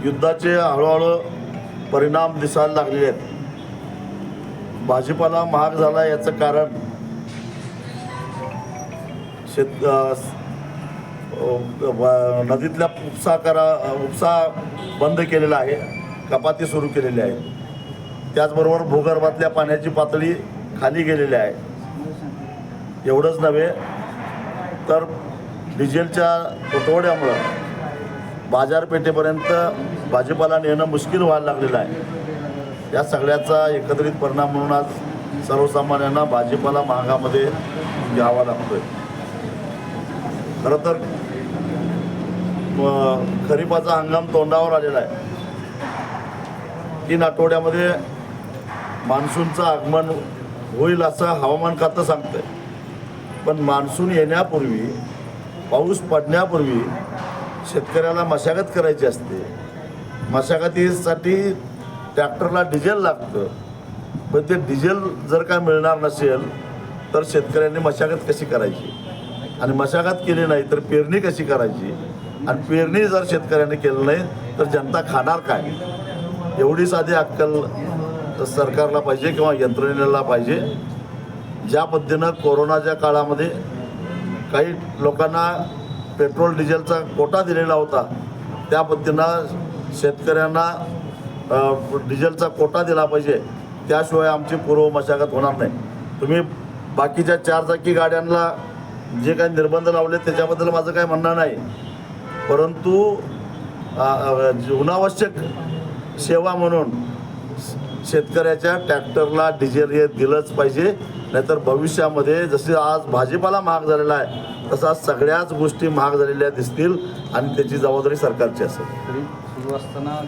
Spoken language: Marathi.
युद्धाचे हळूहळू परिणाम दिसायला लागलेले आहेत। भाजीपाला महाग झाला याचं कारण नदीतल्या उपसा बंद केलेला आहे, कपाती सुरू केलेली आहे। त्याचबरोबर भूगर्भातल्या पाण्याची पातळी खाली गेलेली आहे। एवढंच नव्हे तर डिझेलच्या तुटवड्यामुळं बाजारपेठेपर्यंत भाजीपाला नेणं मुश्किल व्हायला लागलेलं आहे। या सगळ्याचा एकत्रित परिणाम म्हणून आज सर्वसामान्यांना भाजीपाला महागामध्ये घ्यावा लागतोय। खरं तर खरीपाचा हंगाम तोंडावर आलेला आहे। 3 आठवड्यामध्ये मान्सूनचं आगमन होईल असं हवामान खातं सांगतंय, पण मान्सून येण्यापूर्वी, पाऊस पडण्यापूर्वी शेतकऱ्याला मशागत करायची असते। मशागतीसाठी ट्रॅक्टरला डिझेल लागतं, पण ते डिझेल जर का मिळणार नसेल तर शेतकऱ्यांनी मशागत कशी करायची, आणि मशागत केली नाही तर पेरणी कशी करायची, आणि पेरणी जर शेतकऱ्यांनी केलं नाही तर जनता खाणार काय? एवढी साधी अक्कल सरकारला पाहिजे किंवा यंत्रणेला पाहिजे। ज्या पद्धतीनं कोरोनाच्या काळामध्ये काही लोकांना पेट्रोल डिझेलचा कोटा दिलेला होता, त्या पद्धतीनं शेतकऱ्यांना डिझेलचा कोटा दिला पाहिजे, त्याशिवाय आमची पूर्व मशागत होणार नाही। तुम्ही बाकीच्या 4 चाकी गाड्यांना जे काही निर्बंध लावले त्याच्याबद्दल माझं काय म्हणणं नाही, परंतु जीवनावश्यक सेवा म्हणून शेतकऱ्याच्या ट्रॅक्टरला डिझेल हे दिलंच पाहिजे, नाहीतर भविष्यामध्ये जसे आज भाजीपाला महाग झालेला आहे तसा सगळ्याच गोष्टी महाग झालेल्या दिसतील आणि त्याची जबाबदारी सरकारची असेल। सुरू असताना